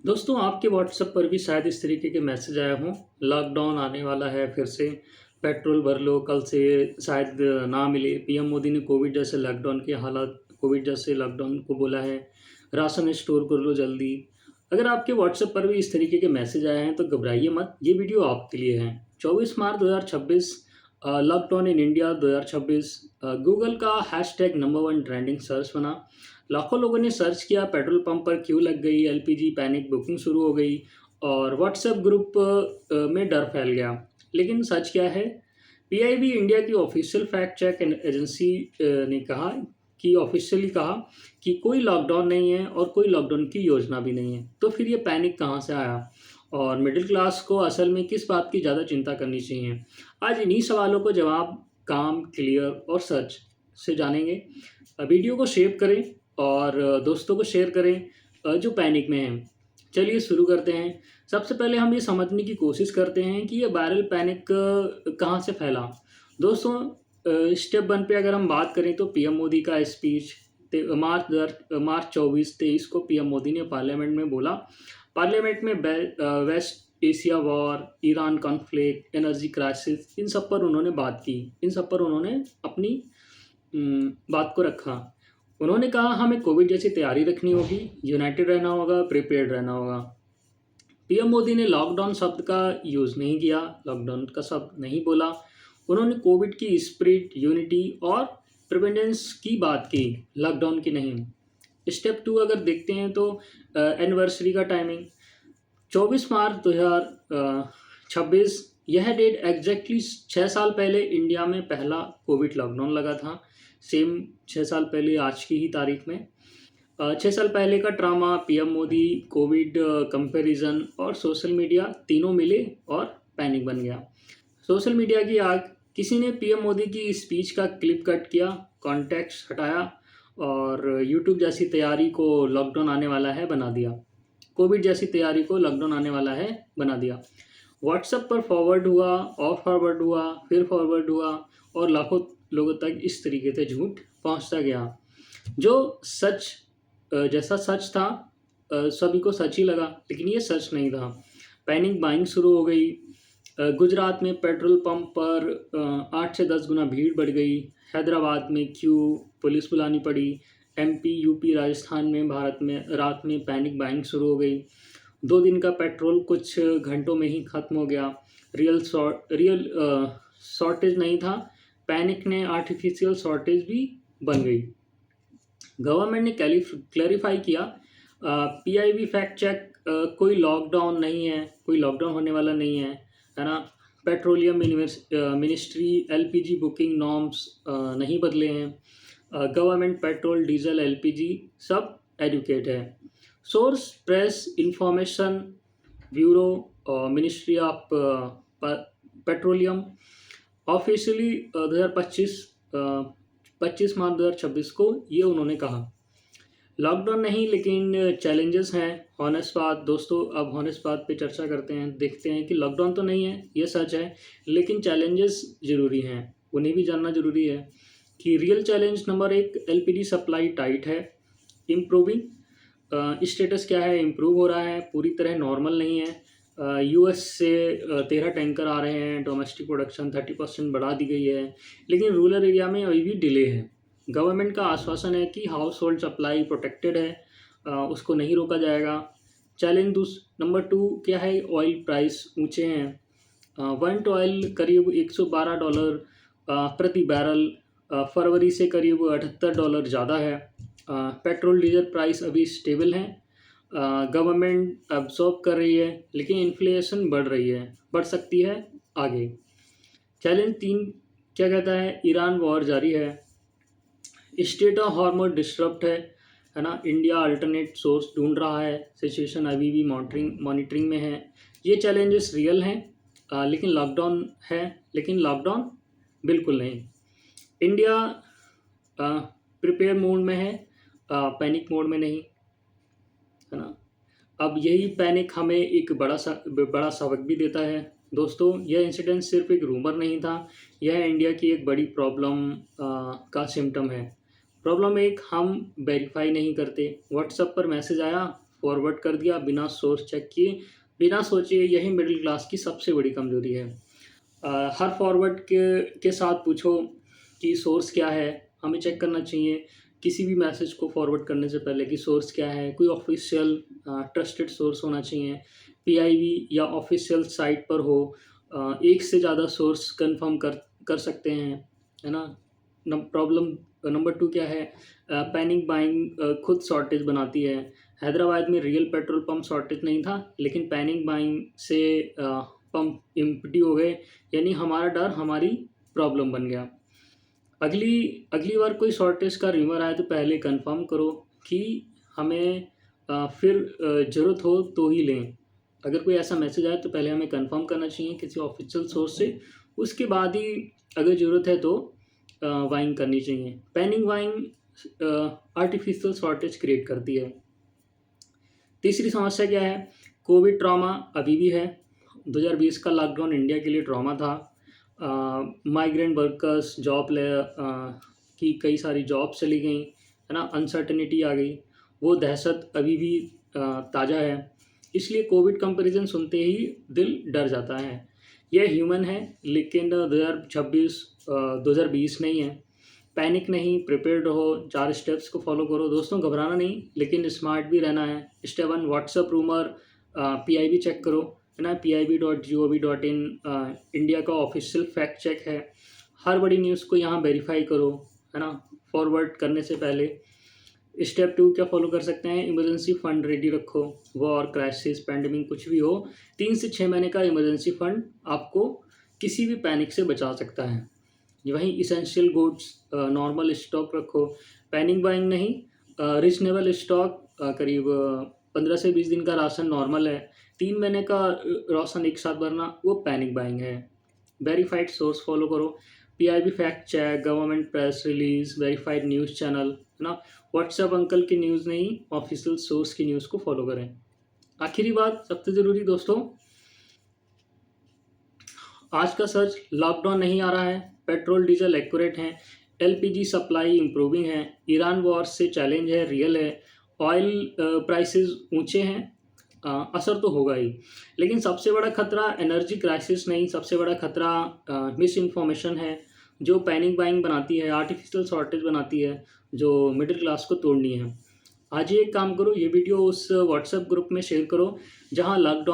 दोस्तों आपके व्हाट्सएप पर भी शायद इस तरीके के मैसेज आए हों। लॉकडाउन आने वाला है फिर से, पेट्रोल भर लो, कल से शायद ना मिले। पीएम मोदी ने कोविड जैसे लॉकडाउन को बोला है, राशन स्टोर कर लो जल्दी। अगर आपके व्हाट्सएप पर भी इस तरीके के मैसेज आए हैं तो घबराइए मत, ये वीडियो आपके लिए है। 24 मार्च 2026, लॉकडाउन इन इंडिया 2026। गूगल का hashtag number one trending search बना। लाखों लोगों ने सर्च किया, पेट्रोल पंप पर क्यू लग गई, एलपीजी पैनिक बुकिंग शुरू हो गई और व्हाट्सएप ग्रुप में डर फैल गया। लेकिन सच क्या है? पीआईबी इंडिया की ऑफिशियल फैक्ट चेक एजेंसी ने ऑफिशियली कहा कि कोई लॉकडाउन नहीं है और कोई लॉकडाउन की योजना भी नहीं है। तो फिर ये पैनिक कहाँ से आया और मिडिल क्लास को असल में किस बात की ज़्यादा चिंता करनी चाहिए? आज इन्हीं सवालों को जवाब काम, क्लियर और सच से जानेंगे। वीडियो को शेयर करें और दोस्तों को शेयर करें जो पैनिक में हैं। चलिए शुरू करते हैं। सबसे पहले हम ये समझने की कोशिश करते हैं कि ये वायरल पैनिक कहाँ से फैला। दोस्तों स्टेप 1 पे अगर हम बात करें तो पीएम मोदी का स्पीच मार्च 24-23 को पीएम मोदी ने पार्लियामेंट में बोला। पार्लियामेंट में west Asia war, Iran conflict, energy crisis, इन सब पर उन्होंने बात की। इन सब पर उन्होंने अपनी बात को रखा। उन्होंने कहा हमें कोविड जैसी तैयारी रखनी होगी, यूनाइटेड रहना होगा, प्रिपेयर्ड रहना होगा। पीएम मोदी ने लॉकडाउन शब्द का यूज़ नहीं किया, लॉकडाउन का शब्द नहीं बोला। उन्होंने कोविड की स्पिरिट, यूनिटी और प्रिवेंडेंस की बात की, लॉकडाउन की नहीं। स्टेप 2 अगर देखते हैं तो एनिवर्सरी का टाइमिंग 24 मार्च 2026। यह डेट एग्जैक्टली 6 साल पहले इंडिया में पहला कोविड लॉकडाउन लगा था। सेम 6 साल पहले आज की ही तारीख में 6 साल पहले का drama, PM Modi, Covid comparison और सोशल मीडिया तीनों मिले और पैनिक बन गया। सोशल मीडिया की आग, किसी ने पीएम मोदी की स्पीच का क्लिप कट किया, कॉन्टेक्स्ट हटाया और यूट्यूब जैसी तैयारी को लॉकडाउन आने वाला है बना दिया। कोविड जैसी तैयारी को लॉकडाउन आने वाला है बना दिया। व्हाट्सएप पर फॉरवर्ड हुआ और फॉरवर्ड हुआ, फिर फॉरवर्ड हुआ और लाखों लोगों तक इस तरीके से झूठ पहुंचता गया। जो सच जैसा सच था सभी को सच ही लगा, लेकिन ये सच नहीं था। पैनिक बाइंग शुरू हो गई। गुजरात में पेट्रोल पंप पर 8 से 10 गुना भीड़ बढ़ गई। हैदराबाद में क्यू, पुलिस बुलानी पड़ी। एमपी, यूपी, राजस्थान में भारत में रात में पैनिक बाइंग शुरू हो गई। 2 दिन का पेट्रोल कुछ घंटों में ही ख़त्म हो गया। रियल शॉर्टेज नहीं था, पैनिक ने आर्टिफिशियल शॉर्टेज भी बन गई। गवर्नमेंट ने क्लैरिफाई किया, पीआईबी फैक्ट चेक, कोई लॉकडाउन नहीं है, कोई लॉकडाउन होने वाला नहीं है ना। Petroleum ministry LPG booking norms नहीं बदले हैं। गवर्नमेंट पेट्रोल, डीजल, एलपीजी सब एडुकेट है। Source press information bureau, ministry of petroleum. Officially 25 मार्च 2026 को ये उन्होंने कहा। लॉकडाउन नहीं लेकिन चैलेंजेस हैं। हॉनेस्ट बात दोस्तों, अब हॉनेस्ट बात पे चर्चा करते हैं। देखते हैं कि लॉकडाउन तो नहीं है, ये सच है, लेकिन चैलेंजेस ज़रूरी हैं, उन्हें भी जानना ज़रूरी है। कि real challenge number 1, LPG supply tight है। इम्प्रूविंग स्टेटस क्या है? इम्प्रूव हो रहा है, पूरी तरह नॉर्मल नहीं है। यूएस से 13 टैंकर आ रहे हैं, डोमेस्टिक प्रोडक्शन 30% बढ़ा दी गई है, लेकिन रूरल एरिया में अभी भी डिले है। गवर्नमेंट का आश्वासन है कि हाउस होल्ड सप्लाई प्रोटेक्टेड है, उसको नहीं रोका जाएगा। चैलेंज नंबर 2 क्या है? ऑयल प्राइस ऊंचे हैं। वंट ऑयल करीब $112 प्रति बैरल, फरवरी से करीब $78 ज़्यादा है। पेट्रोल डीजल प्राइस अभी स्टेबल है। गवर्नमेंट अब्सॉर्ब कर रही है, लेकिन इन्फ्लेशन बढ़ सकती है आगे। चैलेंज 3 क्या कहता है? ईरान वॉर जारी है, स्टेट ऑफ हार्मोन डिस्टर्ब्ड है ना। इंडिया अल्टरनेट सोर्स ढूंढ रहा है, सिचुएशन अभी भी मॉनिटरिंग में है। ये चैलेंजेस रियल हैं, लेकिन लॉकडाउन बिल्कुल नहीं। इंडिया प्रिपेयर मोड में है, पैनिक मोड में नहीं, है ना। अब यही पैनिक हमें एक बड़ा सबक भी देता है। दोस्तों यह इंसिडेंट सिर्फ एक रूमर नहीं था, यह इंडिया की एक बड़ी प्रॉब्लम का सिम्टम है। प्रॉब्लम 1, हम वेरीफाई नहीं करते। व्हाट्सएप पर मैसेज आया, फॉरवर्ड कर दिया बिना सोर्स चेक किए, बिना सोचे। यही मिडिल क्लास की सबसे बड़ी कमज़ोरी है। हर फॉरवर्ड के साथ पूछो कि सोर्स क्या है, हमें चेक करना चाहिए किसी भी मैसेज को फॉरवर्ड करने से पहले कि सोर्स क्या है, कोई ऑफिशियल ट्रस्टेड सोर्स होना चाहिए, पीआईबी या ऑफिशियल साइट पर हो। एक से ज़्यादा सोर्स कंफर्म कर सकते हैं, है ना। प्रॉब्लम नंबर 2 क्या है, पैनिक बाइंग खुद शॉर्टेज बनाती है। हैदराबाद में रियल पेट्रोल पंप शॉर्टेज नहीं था, लेकिन पैनिक बाइंग से पंप एम्प्टी हो गए, यानी हमारा डर हमारी प्रॉब्लम बन गया। अगली अगली बार कोई शॉर्टेज का र्यूमर आए तो पहले कंफर्म करो कि हमें फिर ज़रूरत हो तो ही लें। अगर कोई ऐसा मैसेज आए तो पहले हमें कंफर्म करना चाहिए किसी ऑफिशियल सोर्स से, उसके बाद ही अगर ज़रूरत है तो बाइंग करनी चाहिए। Panic buying artificial shortage create करती है। तीसरी समस्या क्या है, कोविड ट्रॉमा अभी भी है। 2020 का लॉकडाउन इंडिया के लिए ट्रॉमा था। माइग्रेंट वर्कर्स की कई सारी जॉब चली गई, है ना, अनसर्टेनिटी आ गई, वो दहशत अभी भी ताज़ा है। इसलिए कोविड कंपैरिजन सुनते ही दिल डर जाता है। यह ह्यूमन है, लेकिन 2020 नहीं है। पैनिक नहीं, प्रिपेयर्ड रहो, 4 स्टेप्स को फॉलो करो। दोस्तों घबराना नहीं, लेकिन स्मार्ट भी रहना है। Step 1, WhatsApp rumour PIB check करो, है ना, pib.gov.in इंडिया का ऑफिशियल फैक्ट चेक है। हर बड़ी न्यूज़ को यहाँ वेरीफाई करो, है ना, फॉरवर्ड करने से पहले। स्टेप 2 क्या फॉलो कर सकते हैं, इमरजेंसी फंड रेडी रखो। वॉर, क्राइसिस, पैंडमिक कुछ भी हो, 3 से 6 महीने का इमरजेंसी फंड आपको किसी भी पैनिक से बचा सकता है। वहीं इसेंशियल गुड्स नॉर्मल स्टॉक रखो, पैनिक बाइंग नहीं, रीजनेबल स्टॉक। करीब 15 से 20 दिन का राशन नॉर्मल है, 3 महीने का राशन एक साथ भरना वो पैनिक बाइंग है। वेरीफाइड सोर्स फॉलो करो, PIB fact check, government press release, verified news channel, है ना। व्हाट्सएप अंकल की न्यूज़ नहीं, ऑफिशियल सोर्स की न्यूज़ को फॉलो करें। आखिरी बात सबसे ज़रूरी दोस्तों, आज का सर्च, लॉकडाउन नहीं आ रहा है, पेट्रोल डीजल एक्यूरेट हैं, एलपीजी सप्लाई इंप्रूविंग है, ईरान वॉर से चैलेंज है, रियल है, ऑयल प्राइसेस ऊंचे हैं, असर तो होगा ही। लेकिन सबसे बड़ा खतरा एनर्जी क्राइसिस नहीं, सबसे बड़ा खतरा मिस इन्फॉर्मेशन है, जो पैनिक बाइंग बनाती है, आर्टिफिशियल शॉर्टेज बनाती है, जो मिडिल क्लास को तोड़नी है। आज ही एक काम करो, ये वीडियो उस व्हाट्सएप ग्रुप में शेयर करो जहां लॉकडाउन